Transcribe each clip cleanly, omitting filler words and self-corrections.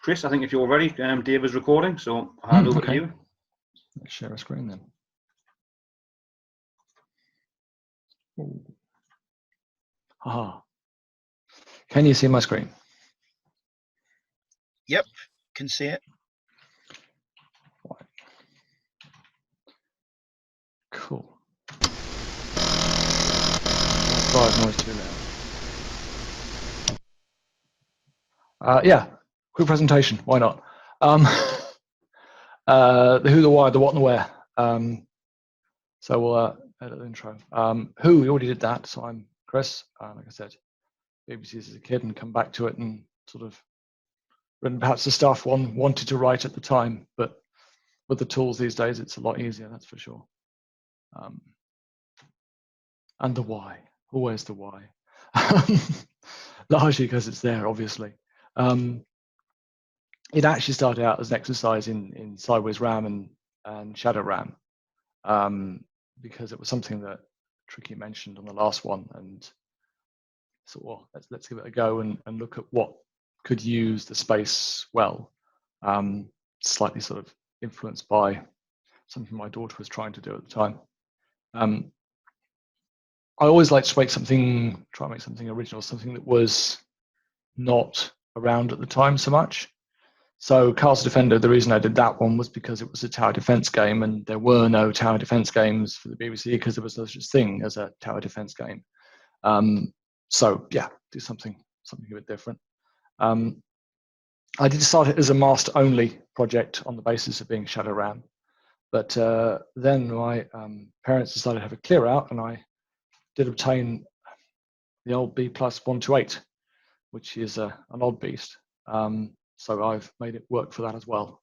Chris, I think if you're ready, Dave is recording, so I'll hand over to you. Let's share a screen then. Ooh. Aha. Can you see my screen? Yep, can see it. Right. Cool. Drive noise too loud. Yeah, quick presentation. Why not? The who, the why, the what, and the where. So we'll edit the intro. Who, we already did that. So I'm Chris. Like I said, BBC as a kid and come back to it and sort of written perhaps the stuff one wanted to write at the time, but with the tools these days, it's a lot easier, that's for sure. And the why, always the why. Largely because it's there, obviously. It actually started out as an exercise in sideways RAM and shadow RAM, because it was something that Tricky mentioned on the last one, and so well, let's give it a go and look at what could use the space well. Slightly sort of influenced by something my daughter was trying to do at the time. I always like to try and make something original, something that was not around at the time so much. So Castle Defender, the reason I did that one was because it was a tower defense game, and there were no tower defense games for the BBC because there was no such thing as a tower defense game. So yeah, do something a bit different. I did start it as a master-only project on the basis of being shadow RAM, but then my parents decided to have a clear out, and I did obtain the old B+128, which is an odd beast. So I've made it work for that as well.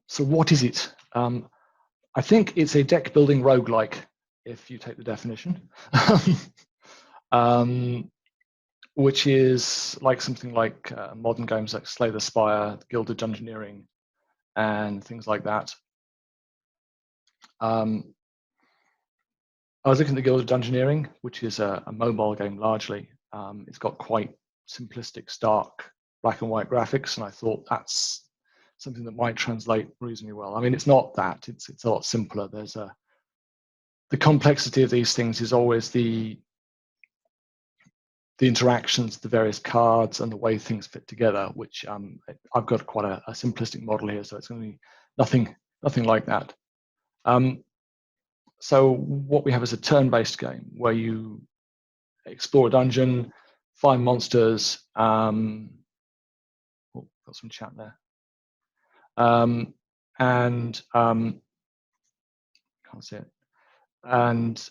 So what is it? I think it's a deck building roguelike, if you take the definition, which is like something like modern games like Slay the Spire, Gilded Dungeoneering, and things like that. I was looking at the Gilded Dungeoneering, which is a mobile game largely. It's got quite simplistic, stark, black and white graphics, and I thought that's something that might translate reasonably well. I mean, it's not that; it's a lot simpler. There's the complexity of these things is always the interactions, the various cards, and the way things fit together. Which I've got quite a simplistic model here, so it's going to be nothing like that. So what we have is a turn-based game where you explore a dungeon, find monsters. Oh, got some chat there. And can't see it. And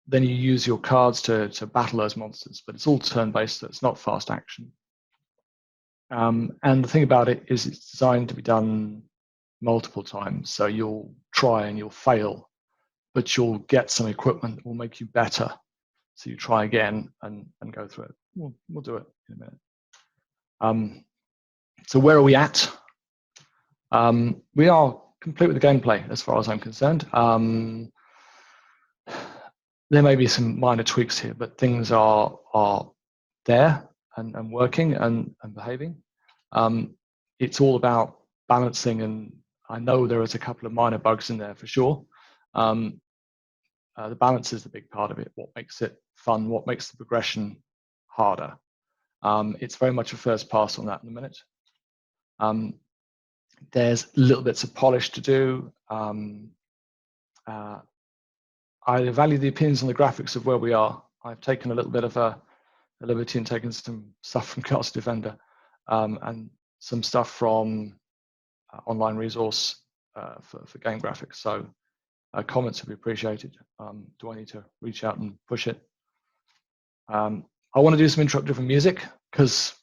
then you use your cards to battle those monsters, but it's all turn-based, so it's not fast action. And the thing about it is it's designed to be done multiple times. So you'll try and you'll fail, but you'll get some equipment that will make you better. So you try again and go through it. We'll do it in a minute. So where are we at? We are complete with the gameplay as far as I'm concerned. There may be some minor tweaks here, but things are there and working and behaving. It's all about balancing, and I know there is a couple of minor bugs in there for sure. The balance is the big part of it. What makes it fun? What makes the progression harder? It's very much a first pass on that in a minute. There's little bits of polish to do. I value the opinions on the graphics of where we are. I've taken a little bit of a liberty and taken some stuff from Castle Defender and some stuff from online resource for game graphics. So comments would be appreciated. Do I need to reach out and push it? I want to do some introductory music because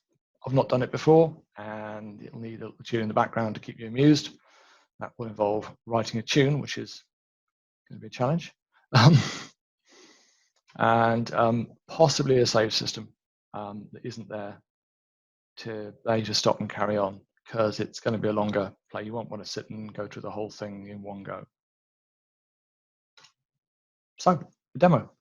I've not done it before, and it'll need a tune in the background to keep you amused. That will involve writing a tune, which is going to be a challenge, and possibly a save system that isn't there to allow you to stop and carry on, because it's going to be a longer play. You won't want to sit and go through the whole thing in one go. So, the demo.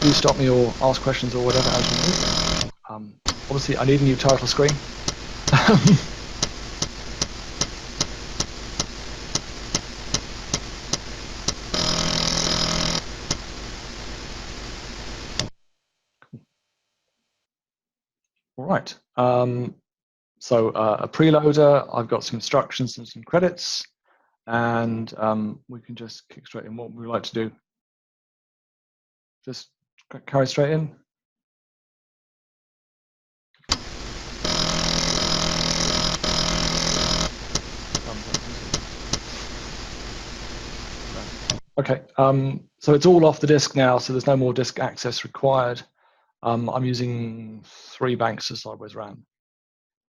Please stop me or ask questions or whatever as you move. Obviously, I need a new title screen. All right. So a preloader, I've got some instructions and some credits, and we can just kick straight in. What we like to do, just carry straight in. Okay, so it's all off the disk now, so there's no more disk access required. I'm using 3 banks of sideways RAM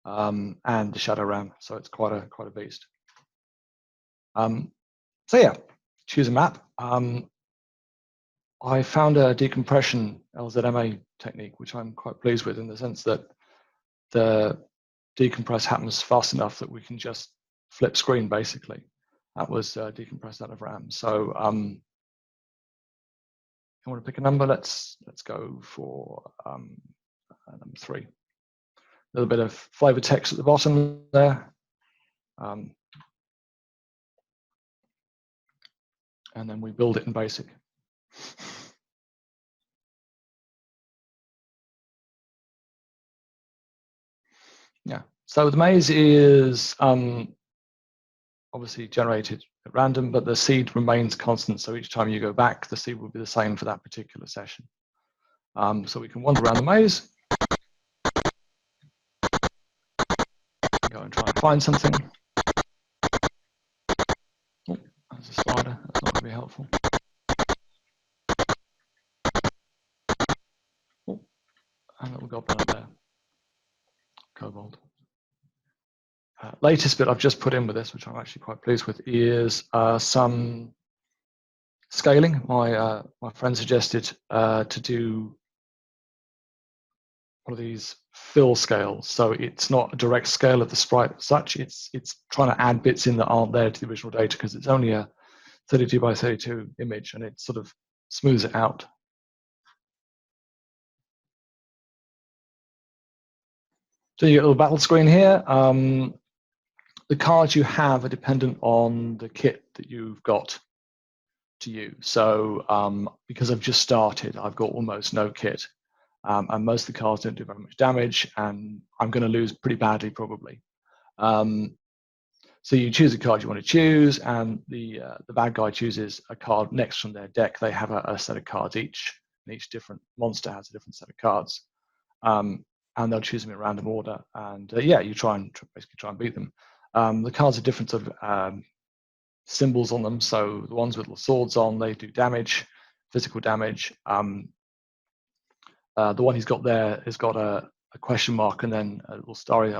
and the shadow RAM, so it's quite a beast. So yeah, choose a map. I found a decompression LZMA technique, which I'm quite pleased with, in the sense that the decompress happens fast enough that we can just flip screen, basically. That was decompressed out of RAM. So I want to pick a number. Let's go for number 3. A little bit of flavor text at the bottom there. And then we build it in BASIC. Yeah, so the maze is obviously generated at random, but the seed remains constant. So each time you go back, the seed will be the same for that particular session. So we can wander around the maze, go and try and find something. Oh, there's a spider, that's not going to be helpful. Oh, and a little goblin up there. Kobold. Latest bit I've just put in with this, which I'm actually quite pleased with, is some scaling. My friend suggested to do one of these fill scales. So it's not a direct scale of the sprite as such. It's trying to add bits in that aren't there to the original data, because it's only a 32 by 32 image, and it sort of smooths it out. So you get a little battle screen here. The cards you have are dependent on the kit that you've got to use. So because I've just started, I've got almost no kit. And most of the cards don't do very much damage, and I'm going to lose pretty badly probably. So you choose a card you want to choose, and the bad guy chooses a card next from their deck. They have a set of cards each, and each different monster has a different set of cards. And they'll choose them in random order. And yeah, you basically try and beat them. The cards are different sort of symbols on them. So the ones with little swords on, they do damage, physical damage. The one he's got there has got a question mark and then a little starry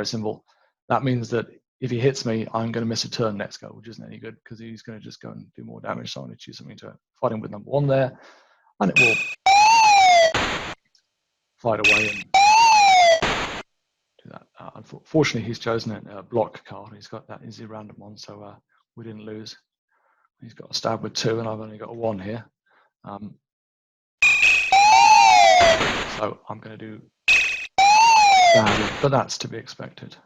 symbol. That means that if he hits me, I'm going to miss a turn next go, which isn't any good, because he's going to just go and do more damage. So I'm going to choose something to fight him with number 1 there, and it will fight away and do that. Unfortunately, he's chosen a block card. He's got that is a random one, so we didn't lose. He's got a stab with 2, and I've only got a 1 here. So I'm going to do badly, but that's to be expected.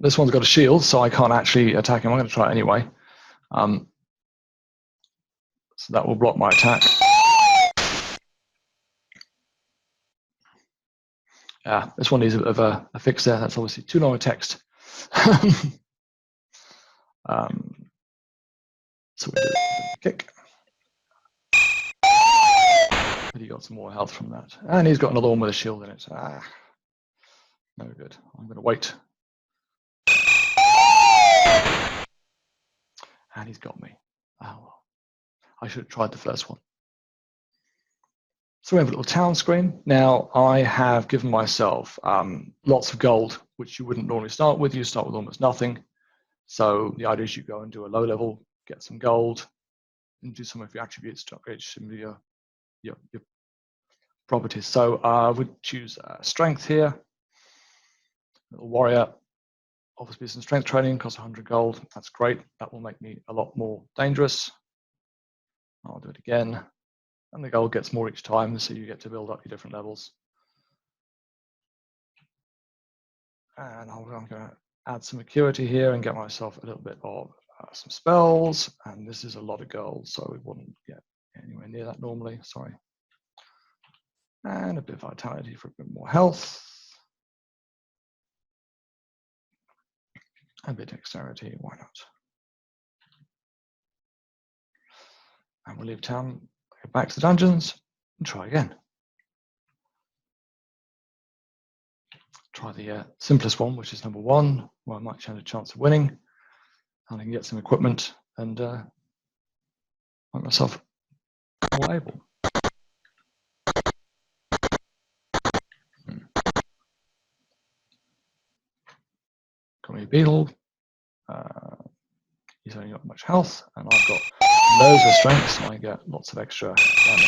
This one's got a shield, so I can't actually attack him. I'm going to try it anyway. So that will block my attack. This one needs a bit of a fix there. That's obviously too long a text. So we do a kick. But he got some more health from that. And he's got another one with a shield in it. No good. I'm going to wait. And he's got me. Oh, well. I should have tried the first one. So we have a little town screen. Now I have given myself lots of gold, which you wouldn't normally start with. You start with almost nothing. So the idea is you go and do a low level, get some gold, and do some of your attributes to upgrade some of your properties. So I would choose strength here. Little warrior, obviously some strength training, costs 100 gold. That's great. That will make me a lot more dangerous. I'll do it again. And the gold gets more each time, so you get to build up your different levels. And I'm going to add some acuity here and get myself a little bit of some spells. And this is a lot of gold, so we wouldn't get anywhere near that normally. Sorry. And a bit of vitality for a bit more health. A bit of dexterity, why not? And we'll leave town, go back to the dungeons, and try again. Try the simplest one, which is number 1, where I might have a chance of winning. And I can get some equipment and make myself more able. Got me a beetle. He's only got much health, and I've got loads of strength, so I get lots of extra damage.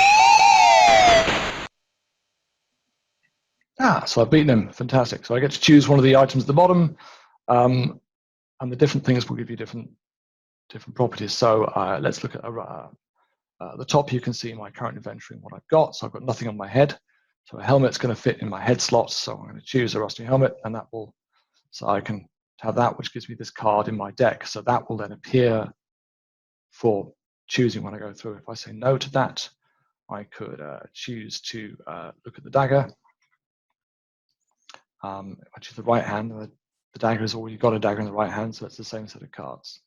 So I've beaten him. Fantastic. So I get to choose one of the items at the bottom, and the different things will give you different properties. So let's look at the top. You can see my current inventory and what I've got. So I've got nothing on my head. So a helmet's going to fit in my head slot. So I'm going to choose a rusty helmet, and that will, so I can have that, which gives me this card in my deck. So that will then appear for choosing when I go through. If I say no to that, I could choose to look at the dagger. If I choose the right hand, the dagger has already got a dagger in the right hand, so it's the same set of cards.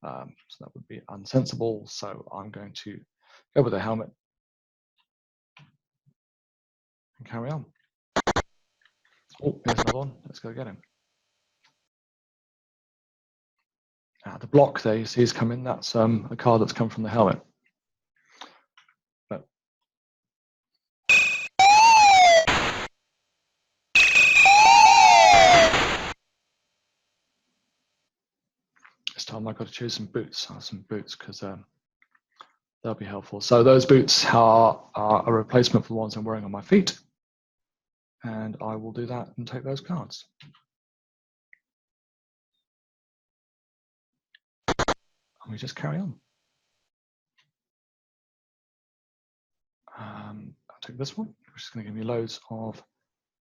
So that would be unsensible. So I'm going to go with the helmet and carry on. Oh, here's another one. Let's go get him. The block there you see has come in. That's a card that's come from the helmet. But this time I've got to choose some boots. Because they'll be helpful. So those boots are a replacement for the ones I'm wearing on my feet. And I will do that and take those cards. And we just carry on. I'll take this one, which is going to give me loads of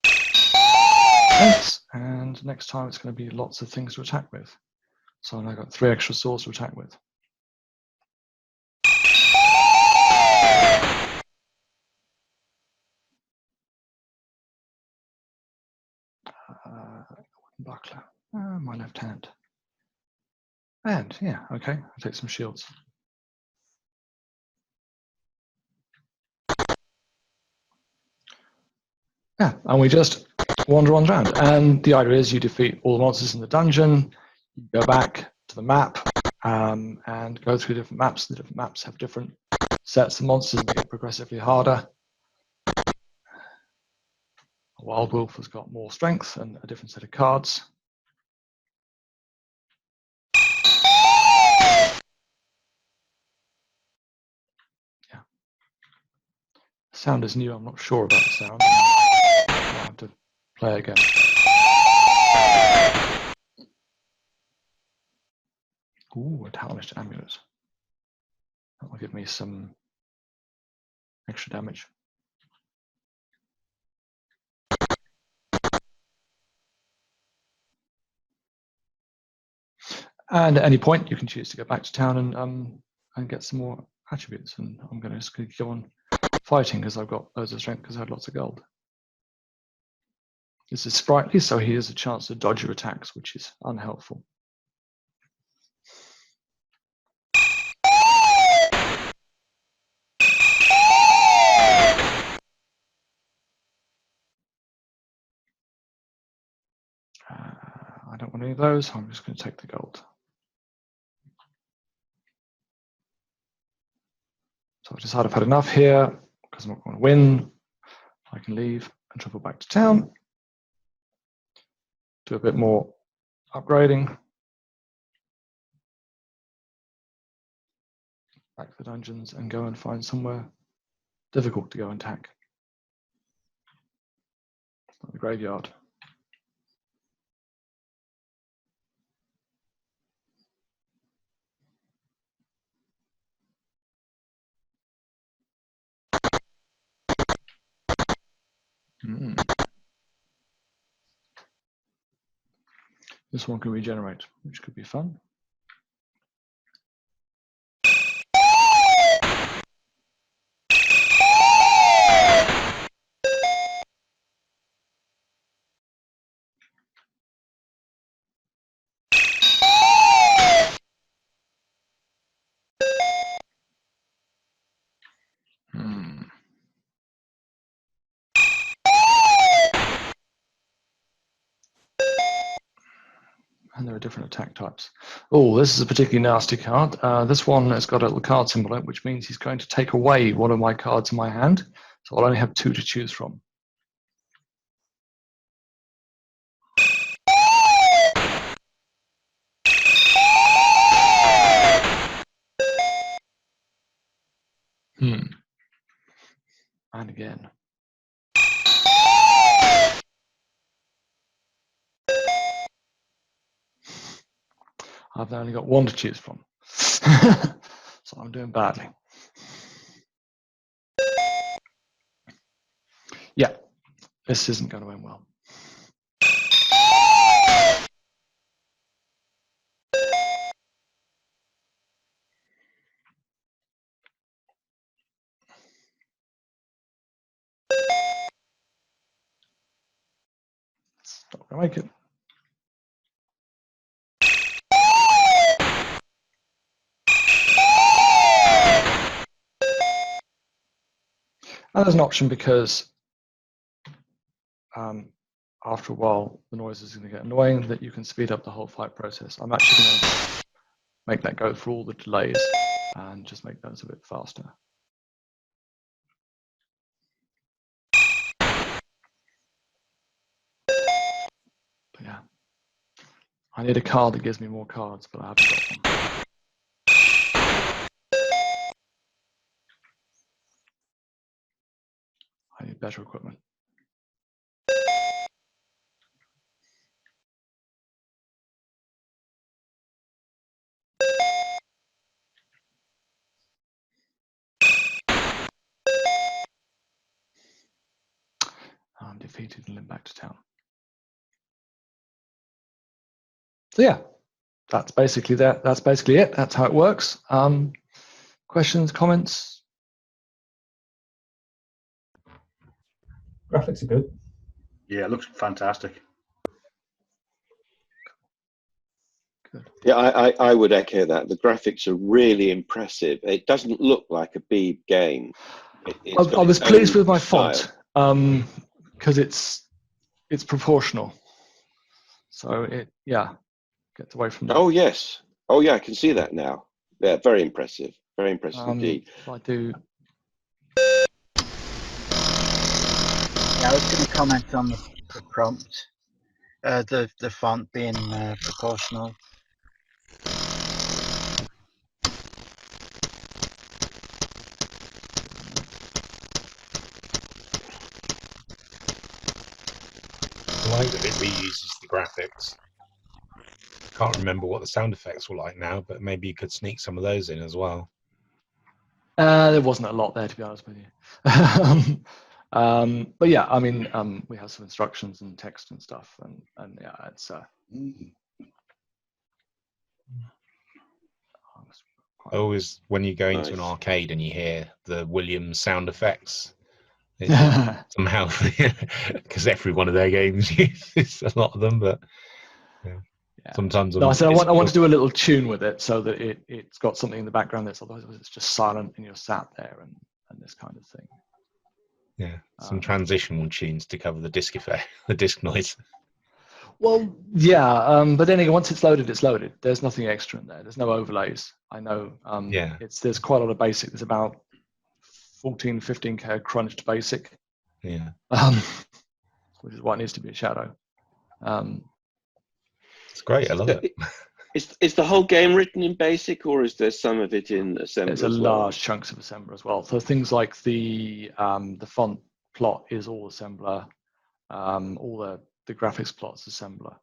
defense, and next time it's going to be lots of things to attack with. So I've got 3 extra swords to attack with. Buckler, my left hand. And yeah, okay, I'll take some shields. Yeah, and we just wander on around. And the idea is you defeat all the monsters in the dungeon, you go back to the map, and go through different maps. The different maps have different sets of monsters and they get progressively harder. A wild wolf has got more strength and a different set of cards. Yeah. The sound is new, I'm not sure about the sound. I'll have to play again. Ooh, a tarnished amulet. That will give me some extra damage. And at any point, you can choose to go back to town and get some more attributes. And I'm going to just go on fighting because I've got loads of strength because I had lots of gold. This is sprightly, so he has a chance to dodge your attacks, which is unhelpful. I don't want any of those, so I'm just going to take the gold. So I decide I've had enough here because I'm not going to win. I can leave and travel back to town. Do a bit more upgrading. Back to the dungeons and go and find somewhere difficult to go and attack. Like the graveyard. This one can regenerate, which could be fun. And there are different attack types. Oh, this is a particularly nasty card. This one has got a little card symbol in it, which means he's going to take away one of my cards in my hand. So I'll only have 2 to choose from. And again. I've only got 1 to choose from. So I'm doing badly. Yeah, this isn't going to end well. It's not going to make it. And there's an option because after a while, the noise is going to get annoying, that you can speed up the whole fight process. I'm actually going to make that go through all the delays and just make those a bit faster. But yeah, I need a card that gives me more cards, but I haven't got one. I need better equipment. I'm defeated and limp back to town. So yeah, that's basically that. That's basically it. That's how it works. Questions, comments? Graphics are good. Yeah, it looks fantastic. Good. Yeah, I would echo that. The graphics are really impressive. It doesn't look like a Beeb game. I was pleased with my font because it's proportional. So it gets away from. Oh yes. Oh yeah, I can see that now. Yeah, very impressive. Very impressive indeed. If I do. Yeah, I was going to comment on the prompt, the font being proportional. I like that it reuses the graphics. Can't remember what the sound effects were like now, but maybe you could sneak some of those in as well. There wasn't a lot there, to be honest with you. But yeah, I mean, we have some instructions and text and stuff, and yeah, it's. Always, when you go into an arcade and you hear the Williams sound effects, somehow, because every one of their games uses a lot of them, but yeah. Sometimes. No, I said I want to do a little tune with it so that it's got something in the background that's otherwise it's just silent and you're sat there and this kind of thing. Yeah, some transitional tunes to cover the disc effect, the disc noise. Well, yeah, but then again, once it's loaded, it's loaded. There's nothing extra in there. There's no overlays. I know. Yeah. There's quite a lot of basic. There's about 14, 15K crunched basic, Yeah. which is why it needs to be a shadow. It's great. I love it. Is the whole game written in BASIC, or is there some of it in assembler There's a as well? large chunks of assembler as well. So things like the font plot is all assembler, all the graphics plot's assembler.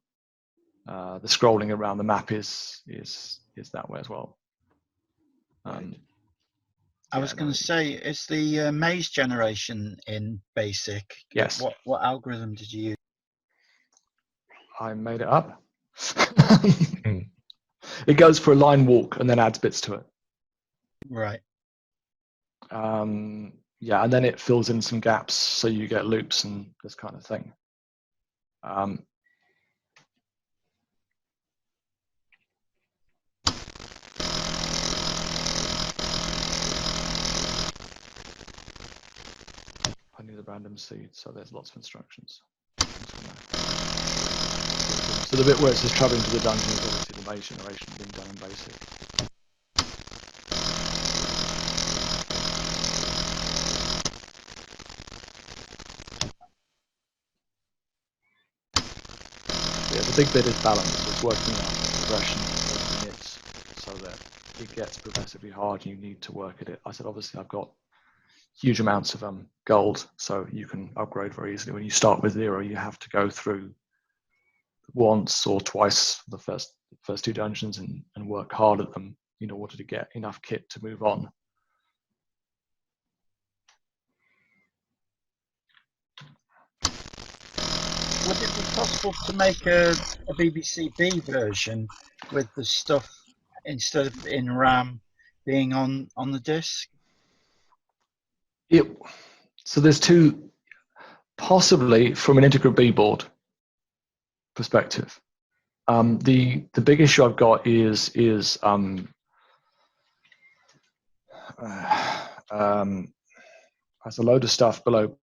The scrolling around the map is that way as well. I was going to say, is the maze generation in BASIC? Yes. What algorithm did you use? I made it up. It goes for a line walk and then adds bits to it. Right. Yeah, and then it fills in some gaps so you get loops and this kind of thing. I need a random seed, so there's lots of instructions. So the bit where it says traveling to the dungeon is obviously the maze generation being done in BASIC. Yeah, the big bit is balance. It's working out the progression of units so that it gets progressively hard and you need to work at it. I said, obviously, I've got huge amounts of gold, so you can upgrade very easily. When you start with 0, you have to go through once or twice the first 2 dungeons and work hard at them in order to get enough kit to move on. Would it be possible to make a BBC B version with the stuff instead of in RAM being on the disk? So there's 2, possibly from an Integra B board perspective. The big issue I've got is there's a load of stuff below.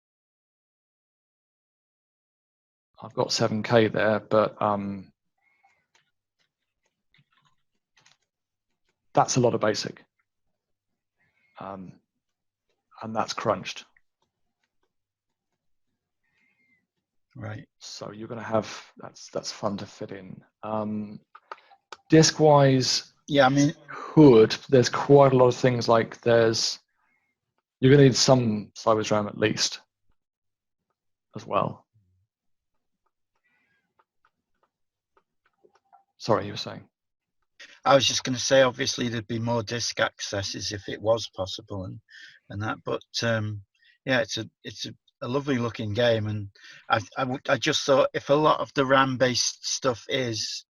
I've got 7K there, but that's a lot of BASIC, and that's crunched. Right. So you're going to have that's fun to fit in. Disk wise, yeah, I mean, there's quite a lot of things like you're going to need some sideways RAM at least as well. Sorry, you were saying. I was just going to say, obviously there'd be more disk accesses if it was possible and that, but yeah, it's a lovely looking game, and I just thought if a lot of the RAM based stuff is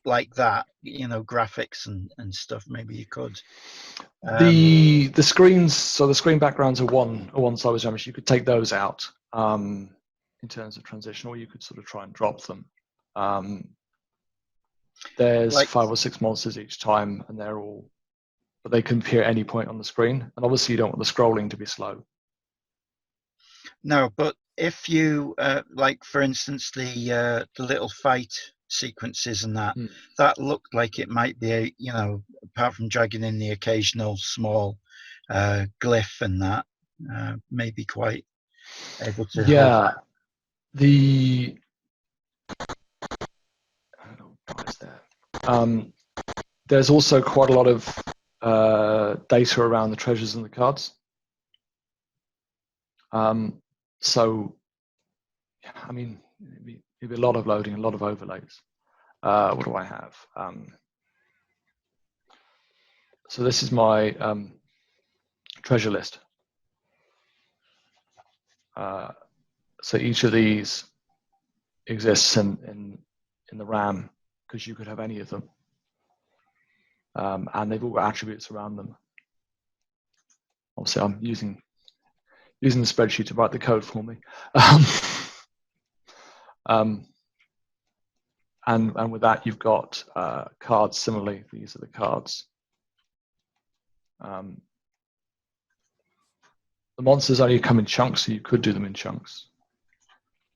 like that, graphics and stuff, maybe you could. The screens, so the screen backgrounds are one sideways RAM. You could take those out in terms of transition, or you could sort of try and drop them. There's like 5 or 6 monsters each time, and but they can appear at any point on the screen. And obviously, you don't want the scrolling to be slow. No, but if you like, for instance, the little fight sequences and that looked like it might be apart from dragging in the occasional small glyph and that, maybe quite able to. Yeah, there's also quite a lot of data around the treasures and the cards. So, I mean, it'd be a lot of loading, a lot of overlays. What do I have? So this is my treasure list. So each of these exists in the RAM because you could have any of them. And they've all got attributes around them. Obviously, I'm using the spreadsheet to write the code for me. And with that, you've got cards similarly. These are the cards. The monsters only come in chunks, so you could do them in chunks.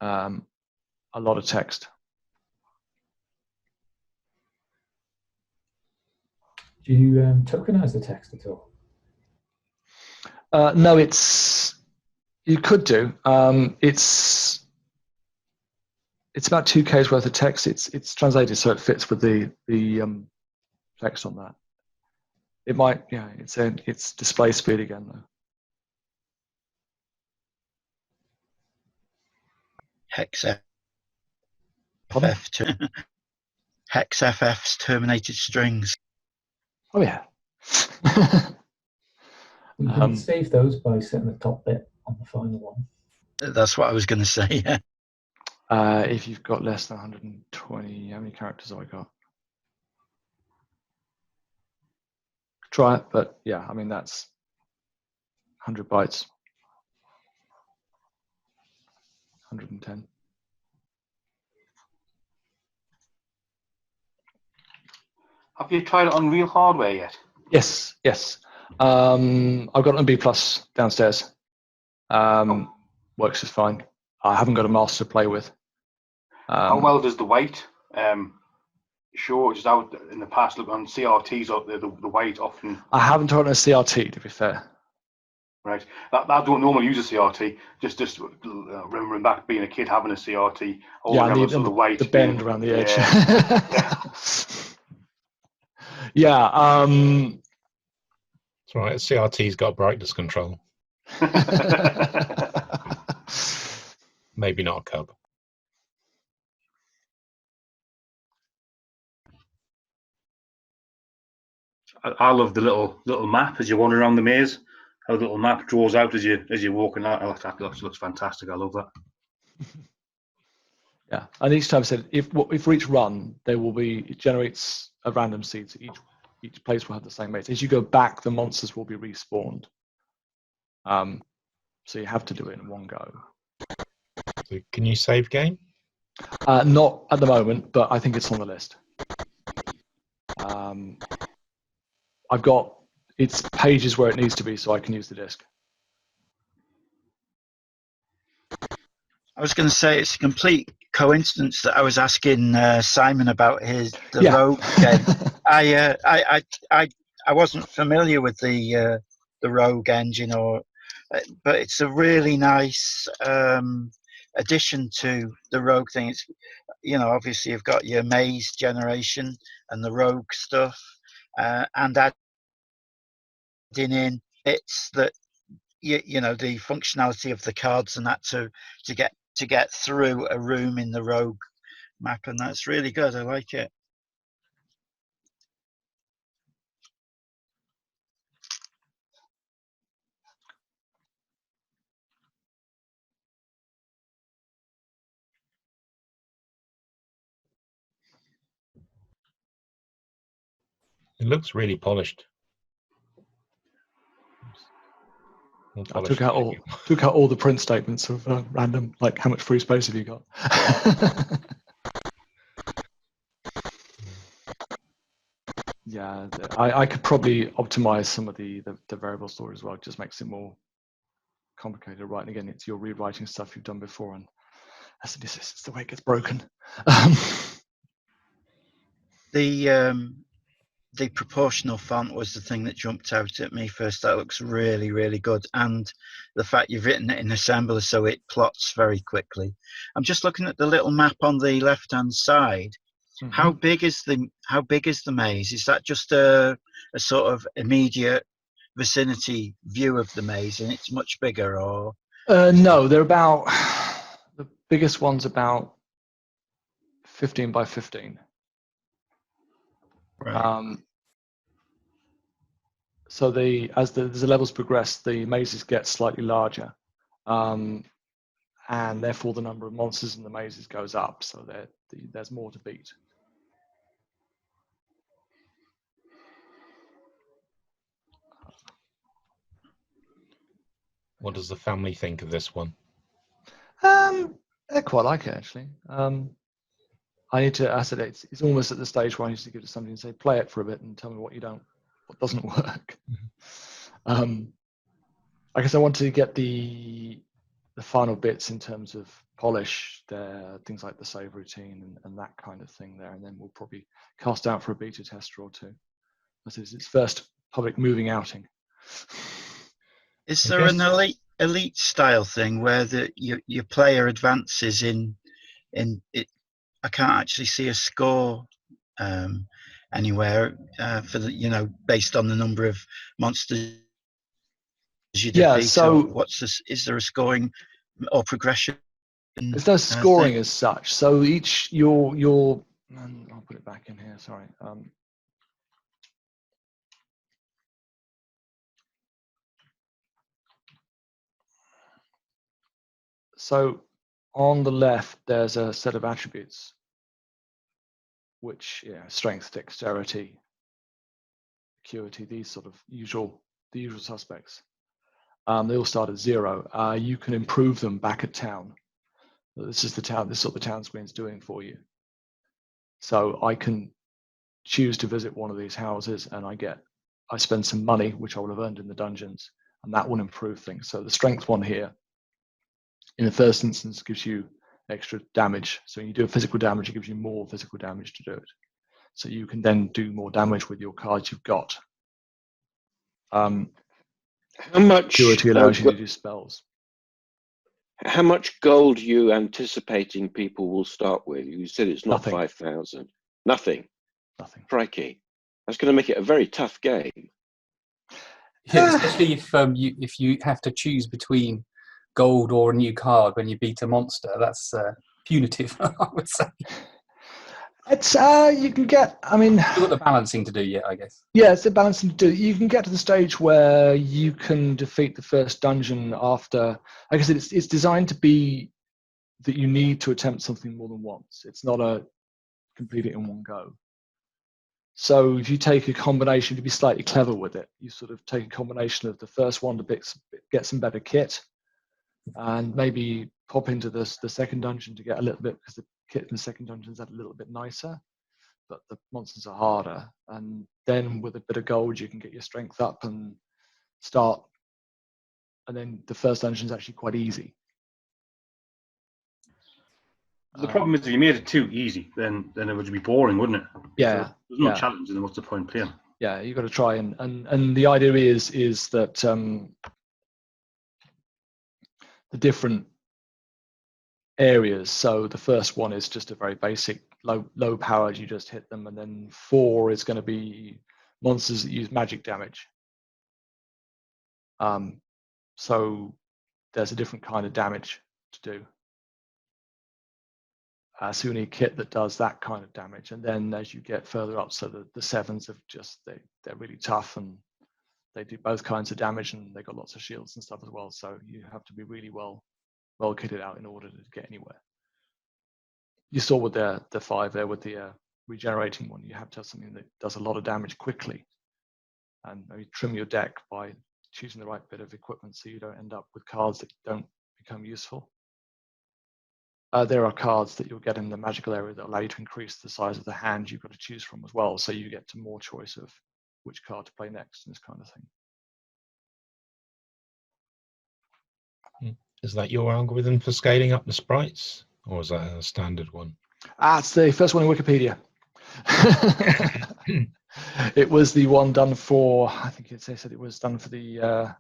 A lot of text. Do you tokenize the text at all? No, you could do. It's about 2K's worth of text. It's translated so it fits with the text on that. It might, yeah. It's display speed again though. Hex Pardon? Hex FF's terminated strings. Oh yeah. You can save those by setting the top bit on the final one. That's what I was going to say. Yeah. If you've got less than 120, how many characters have I got? Try it, but yeah, I mean that's 100 bytes, 110. Have you tried it on real hardware yet? Yes. I've got an B plus downstairs. Works just fine. I haven't got a master to play with. How well does the weight show? Just out in the past, look on CRTs up there, the weight often. I haven't tried on a CRT, to be fair. Right. I don't normally use a CRT. Just remembering back being a kid having a CRT. The bend around the edge. Yeah. Yeah. That's right. CRT's got brightness control. Maybe not a cub. I love the little map as you wander around the maze. How the little map draws out as you're walking out. That looks fantastic. I love that. Yeah, and each time I said if for each run it generates a random seed. So each place will have the same maze. As you go back, the monsters will be respawned. So you have to do it in one go. So can you save game? Not at the moment, but I think it's on the list. I've got its pages where it needs to be, so I can use the disk. I was going to say it's a complete coincidence that I was asking Simon about the Rogue game. I wasn't familiar with the Rogue engine, but it's a really nice addition to the Rogue thing. It's, obviously you've got your maze generation and the Rogue stuff, and adding in bits that the functionality of the cards and that to get through a room in the Rogue map, and that's really good. I like it. It looks really polished. I took out all the print statements of random, like how much free space have you got? Yeah, I could probably optimize some of the variable store as well. It just makes it more complicated, right? And again, it's you're rewriting stuff you've done before, and that's it's the way it gets broken. The proportional font was the thing that jumped out at me first. That looks really, really good, and the fact you've written it in assembler so it plots very quickly. I'm just looking at the little map on the left-hand side. Mm-hmm. How big is the maze? Is that just a sort of immediate vicinity view of the maze, and it's much bigger, or? No, they're about the biggest one's about 15 by 15. Right. So as the levels progress, the mazes get slightly larger, and therefore the number of monsters in the mazes goes up. So there's more to beat. What does the family think of this one? They quite like it actually. It's almost at the stage where I need to give it to somebody and say, play it for a bit and tell me what doesn't work. I guess I want to get the final bits in terms of polish, things like the save routine and that kind of thing there, and then we'll probably cast out for a beta tester or two. This is its first public moving outing. Is there an elite style thing where your player advances in it? I can't actually see a score anywhere for the based on the number of monsters you defeat. So is there a scoring or progression? There's no scoring as such. So each your I'll put it back in here. Sorry. So on the left, there's a set of attributes, which strength, dexterity, acuity, these sort of the usual suspects. They all start at 0. You can improve them back at town. This is the town. This is what the town screen's doing for you. So I can choose to visit one of these houses, and I spend some money, which I will have earned in the dungeons, and that will improve things. So the strength one here, in the first instance, gives you extra damage. So when you do a physical damage, it gives you more physical damage to do it. So you can then do more damage with your cards you've got. How much Acuity allows you to do spells. How much gold are you anticipating people will start with? You said it's not Nothing. 5,000. Nothing. Nothing. Crikey. That's going to make it a very tough game. Yeah, especially if you have to choose between gold or a new card when you beat a monster. That's punitive, I would say. It's you can get. I mean, you've got the balancing to do yet, I guess. Yeah, it's the balancing to do. You can get to the stage where you can defeat the first dungeon after. Like I said, it's designed to be that you need to attempt something more than once. It's not a complete it in one go. So if you take a combination to be slightly clever with it, you sort of take a combination of the first one to get some better kit, and maybe pop into the second dungeon to get a little bit, because the kit in the second dungeon is a little bit nicer, but the monsters are harder. And then with a bit of gold, you can get your strength up and start. And then the first dungeon is actually quite easy. The problem is, if you made it too easy, then it would be boring, wouldn't it? Yeah. So there's no challenge, then what's the point playing? Yeah, you've got to try and the idea is that the different areas. So the first one is just a very basic low powered. You just hit them, and then 4 is going to be monsters that use magic damage. So there's a different kind of damage to do. So you need a kit that does that kind of damage, and then as you get further up, so the 7s have just they're really tough, and they do both kinds of damage, and they've got lots of shields and stuff as well. So you have to be really well kitted out in order to get anywhere. You saw with the 5 there with the regenerating one, you have to have something that does a lot of damage quickly, and maybe trim your deck by choosing the right bit of equipment so you don't end up with cards that don't become useful. There are cards that you'll get in the magical area that allow you to increase the size of the hand you've got to choose from as well, so you get to more choice of which card to play next and this kind of thing. Is that your algorithm for scaling up the sprites, or is that a standard one? It's the first one in Wikipedia. It was the one done for, I think they said it was done for the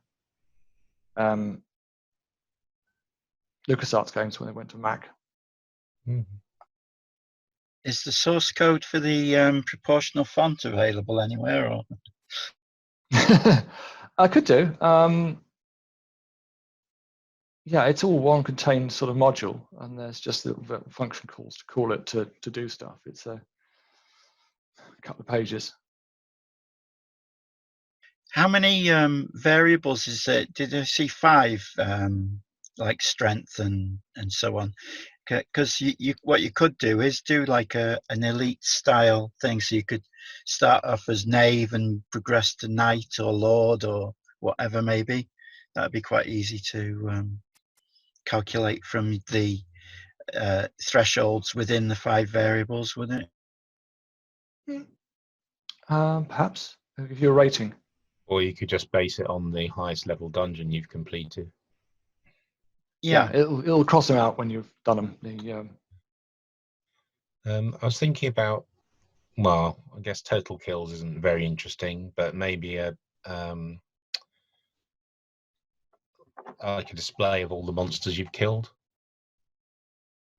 LucasArts games when they went to Mac. Is the source code for the proportional font available anywhere? Or? I could do. Yeah, it's all one contained sort of module, and there's just little function calls to call it to do stuff. It's a couple of pages. How many variables is it? Did I see 5, like strength and so on? Because what you could do is do like an elite style thing, so you could start off as knave and progress to knight or lord or whatever. Maybe that'd be quite easy to calculate from the thresholds within the 5 variables, wouldn't it? Perhaps I'll give you a rating. Or you could just base it on the highest level dungeon you've completed. Yeah, it'll cross them out when you've done them. I was thinking about, well, I guess total kills isn't very interesting, but maybe a like a display of all the monsters you've killed.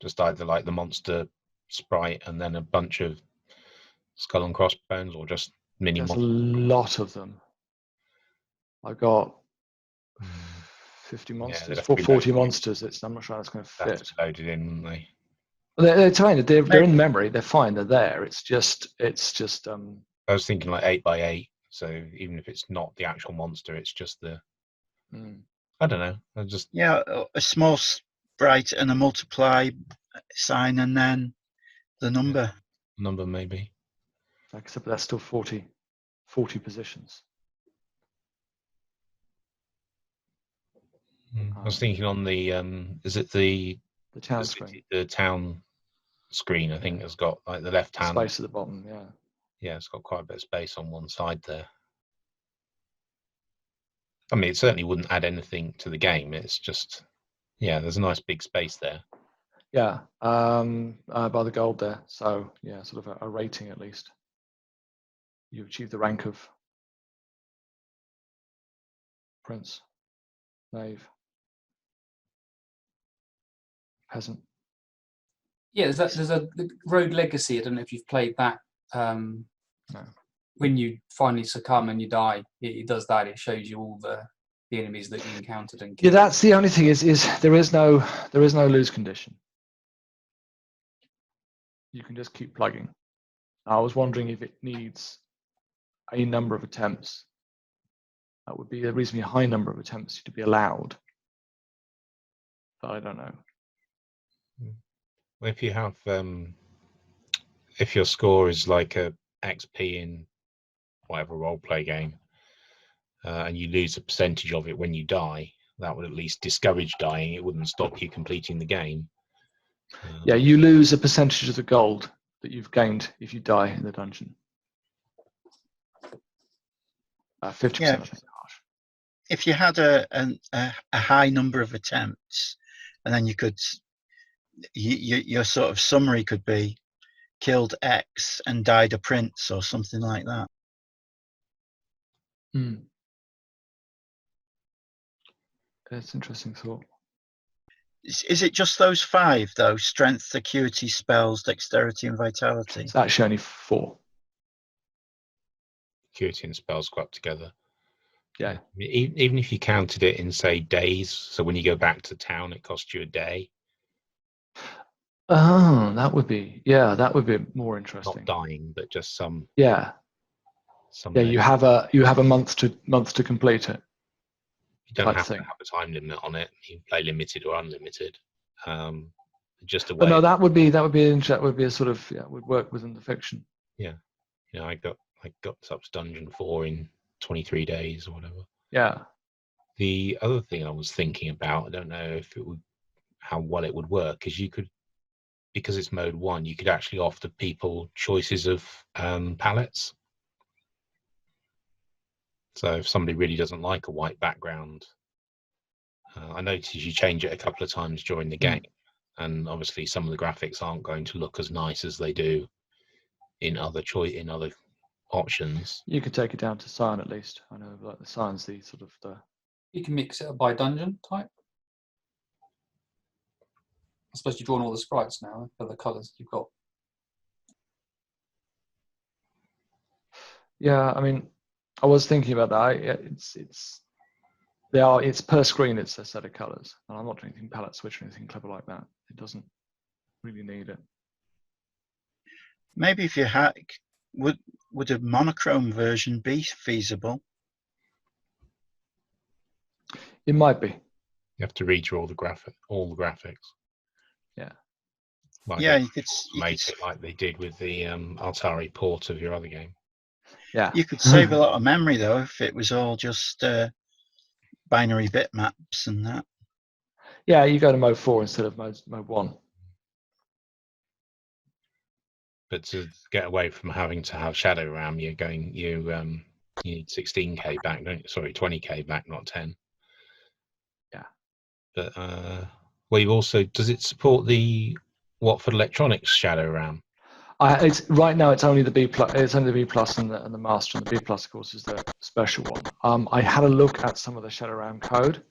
Just either like the monster sprite and then a bunch of skull and crossbones, or just mini There's a monsters. lot of them. I've got 50 monsters, they'd have to be 40 loaded in. monsters. I'm not sure that's going to That's fit. loaded in, wouldn't they? They're tiny. They're in memory. They're fine. They're there. It's just. I was thinking like 8x8. So even if it's not the actual monster, it's just the. I don't know. I just. Yeah, a small sprite and a multiply sign, and then the number. Number maybe. Except that's still 40 positions. I was thinking on the is it the town screen? The town screen, I think, has got like the left hand space at the bottom. Yeah. Yeah, it's got quite a bit of space on one side there. I mean, it certainly wouldn't add anything to the game. It's just, yeah, there's a nice big space there. Yeah, by the gold there. So yeah, sort of a rating at least. You achieve the rank of Prince, Knave, Peasant. Yeah, there's a Rogue Legacy. I don't know if you've played that. No. When you finally succumb and you die, it does that. It shows you all the enemies that you encountered and killed. Yeah, that's the only thing is there is no lose condition. You can just keep plugging. I was wondering if it needs a number of attempts. That would be a reasonably high number of attempts to be allowed. But I don't know. Well, if you have, if your score is like a XP in whatever role-play game, and you lose a percentage of it when you die, that would at least discourage dying. It wouldn't stop you completing the game. Yeah, you lose a percentage of the gold that you've gained if you die in the dungeon. 50%, Yeah. I think. If you had a high number of attempts, and then you could, your sort of summary could be killed X and died a prince or something like that. That's an interesting thought. Is it just those 5 though? Strength, acuity, spells, dexterity, and vitality. It's actually only 4. Acuity and spells go up together. Yeah. Even if you counted it in, say, days, so when you go back to town, it costs you a day. Oh, that would be more interesting. Not dying, but just some. Yeah. Some Yeah, days. you have a month to complete it. You don't have thing. to have a time limit on it. You can play limited or unlimited. Just a way. But no, that would be a sort of would work within the fiction. Yeah. You know, I got up to dungeon 4 in 23 days or whatever. Yeah. The other thing I was thinking about, I don't know if it would, how well it would work, is you could, because it's mode 1, you could actually offer people choices of palettes. So if somebody really doesn't like a white background, I noticed you change it a couple of times during the game, and obviously some of the graphics aren't going to look as nice as they do in other options. You could take it down to cyan at least. I know, like the cyan's the sort of the. You can mix it up by dungeon type. I suppose you've drawn all the sprites now for the colours you've got. Yeah, I mean, I was thinking about that. It's per screen. It's a set of colours, and I'm not doing anything palette switch or anything clever like that. It doesn't really need it. Maybe if you had, would a monochrome version be feasible? It might be. You have to redraw all the graphics. Yeah. Like Yeah, you could make it like they did with the Atari port of your other game. Yeah. You could save a lot of memory though if it was all just binary bitmaps and that. Yeah, you go to mode 4 instead of mode 1. But to get away from having to have shadow RAM, you need 16K back, don't you? Sorry, 20K back, not 10. Yeah. But well, you also, does it support the Watford Electronics shadow RAM? It's right now. It's only the B plus. It's only the B plus and the master. And the B plus, of course, is the special one. I had a look at some of the shadow RAM code,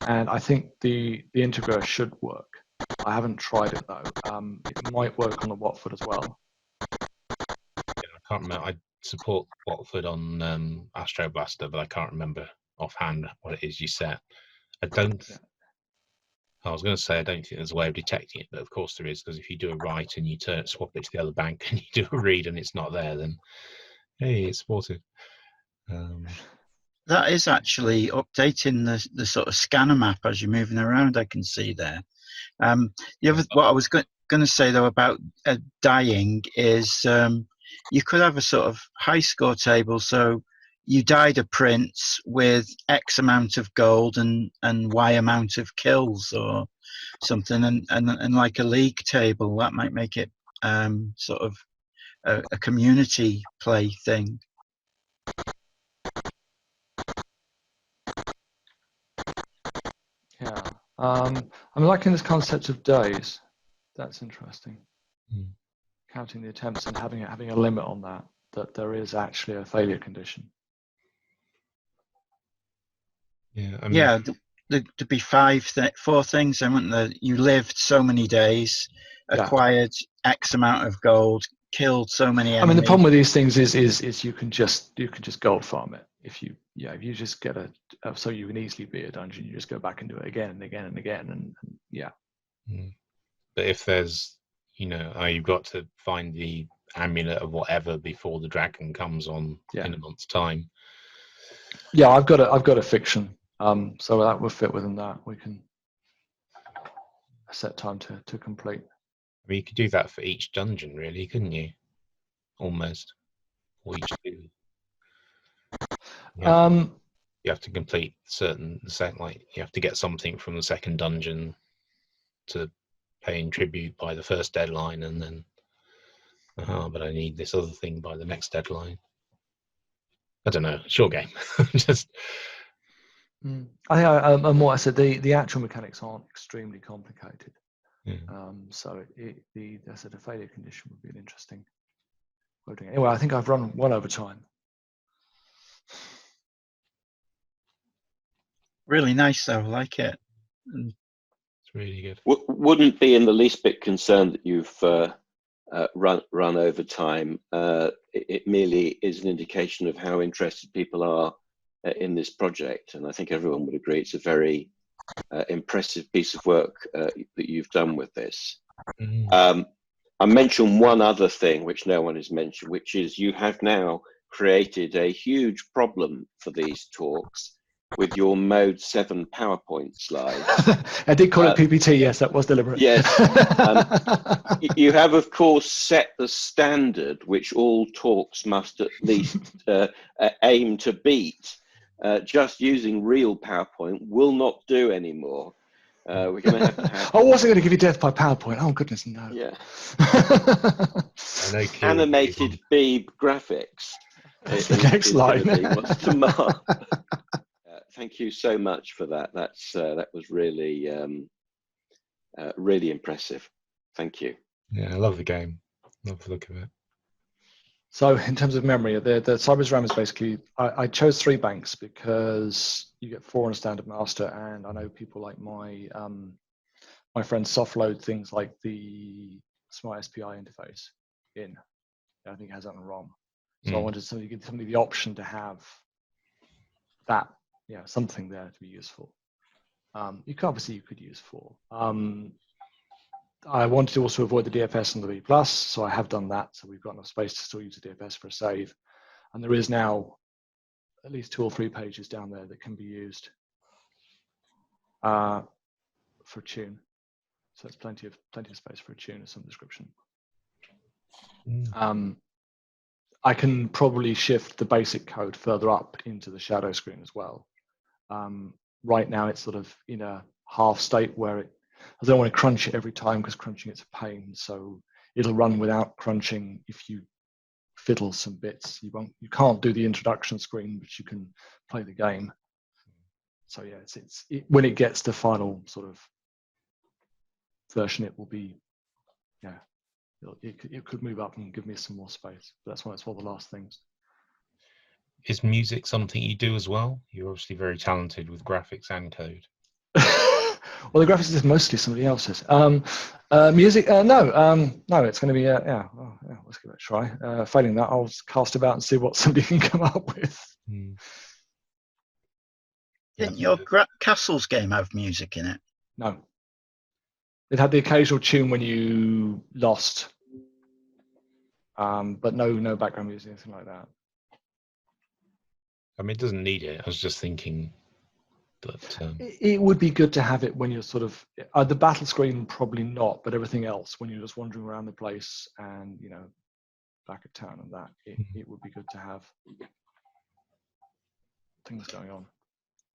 and I think the integra should work. I haven't tried it though. It might work on the Watford as well. Yeah, I can't remember. I support Watford on Astro Blaster, but I can't remember offhand what it is you set. I don't. Yeah. I was going to say I don't think there's a way of detecting it, but of course there is, because if you do a write and you swap it to the other bank and you do a read and it's not there, then hey, it's supported. That is actually updating the sort of scanner map as you're moving around. I can see there. What I was going to say though about dying is you could have a sort of high score table. So you died a prince with X amount of gold and Y amount of kills or something, and like a league table that might make it sort of a community play thing. Yeah. I'm liking this concept of days. That's interesting. Counting the attempts and having a limit on that there is actually a failure condition. Yeah, I mean, yeah, there'd be four things, wouldn't there? You lived so many days, acquired X amount of gold, killed so many enemies. I mean, the problem with these things is you can just gold farm it. If you just get so you can easily beat a dungeon, you just go back and do it again and again and again, and yeah. But if there's, you've got to find the amulet of whatever before the dragon comes on in a month's time. Yeah, I've got a fiction, so that will fit within that. We can set time to complete. I mean, you could do that for each dungeon, really, couldn't you? Almost, or each two. You have to complete you have to get something from the second dungeon to pay in tribute by the first deadline, and then, but I need this other thing by the next deadline. I don't know. Short game. Just. I think what I said, the actual mechanics aren't extremely complicated. So I said a failure condition would be an interesting way of doing it. Anyway, I think I've run well over time. Really nice though, I like it. It's really good. Wouldn't be in the least bit concerned that you've run over time. It merely is an indication of how interested people are in this project, and I think everyone would agree it's a very impressive piece of work that you've done with this. I mentioned one other thing which no one has mentioned, which is you have now created a huge problem for these talks with your Mode 7 PowerPoint slides. I did call it PPT, yes, that was deliberate. Yes. You have, of course, set the standard which all talks must at least aim to beat. Just using real PowerPoint will not do anymore. We're going to have I wasn't going to give you death by PowerPoint. Oh, goodness, no. Yeah. Animated Beeb graphics. That's the next line. What's tomorrow? Thank you so much for that. That was really really impressive. Thank you. Yeah, I love the game. Love the look of it. So in terms of memory, the Cyber's RAM is basically, I chose 3 banks because you get 4 on a standard master, and I know people like my friends soft load things like the Smart SPI interface in. I think it has that on ROM. So I wanted somebody to give somebody the option to have that, something there to be useful. You could use 4. I wanted to also avoid the DFS and the B+, so I have done that. So we've got enough space to still use the DFS for a save. And there is now at least 2 or 3 pages down there that can be used for a tune. So it's plenty of space for a tune of some description. I can probably shift the basic code further up into the shadow screen as well. Right now it's sort of in a half state where I don't want to crunch it every time because crunching it's a pain. So it'll run without crunching if you fiddle some bits. You can't do the introduction screen, but you can play the game. So yeah, when it gets to final sort of version, it will be it could move up and give me some more space. But that's one of the last things. Is music something you do as well? You're obviously very talented with graphics and code. Well, the graphics is mostly somebody else's. Music, no, it's going to be yeah. Let's give it a try. Failing that, I'll cast about and see what somebody can come up with. Didn't your Castles game have music in it? No, it had the occasional tune when you lost, but no background music, anything like that. I mean, it doesn't need it. I was just thinking that it would be good to have it when you're sort of the battle screen, probably not, but everything else when you're just wandering around the place and back at town and that it would be good to have things going on.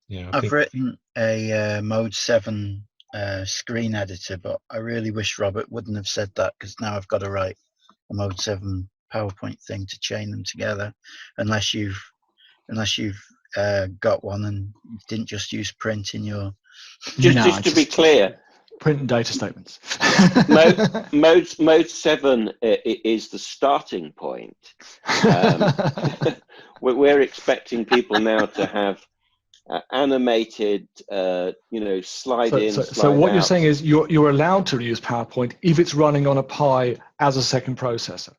Yeah, I've written a Mode 7 screen editor, but I really wish Robert wouldn't have said that, because now I've got to write a Mode 7 PowerPoint thing to chain them together, unless you've got one and didn't just use print in your. Just to be clear, print and data statements. Mode 7 is the starting point. We're expecting people now to have animated, slide in. So what out. you're saying is you're allowed to use PowerPoint if it's running on a Pi as a second processor.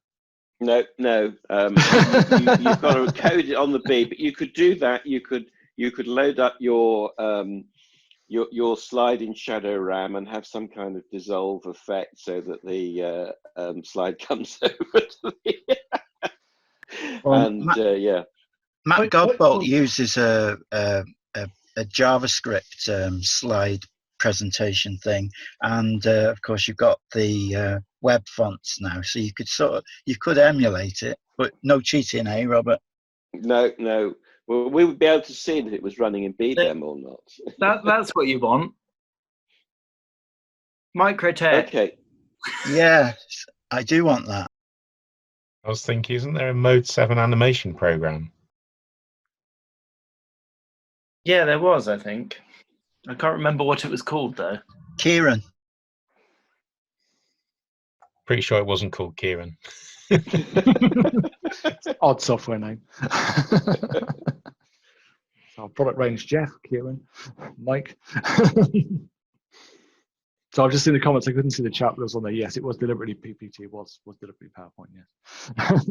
No. You've got to code it on the B, but you could do that. You could load up your sliding shadow RAM and have some kind of dissolve effect so that the slide comes over to the. Matt Godbolt uses a JavaScript slide presentation thing, and of course you've got the web fonts now, so you could emulate it, but no cheating, eh, Robert? No. Well, we would be able to see if it was running in BDEM or not. That's what you want. Microtech. Okay. Yes, I do want that. I was thinking, isn't there a Mode 7 animation program? Yeah, there was, I think. I can't remember what it was called, though. Kieran. Pretty sure it wasn't called Kieran. Odd software name. Our product range: Jeff, Kieran, Mike. So I've just seen the comments. I couldn't see the chat that was on there. Yes, it was deliberately PPT. Was deliberately PowerPoint. Yes.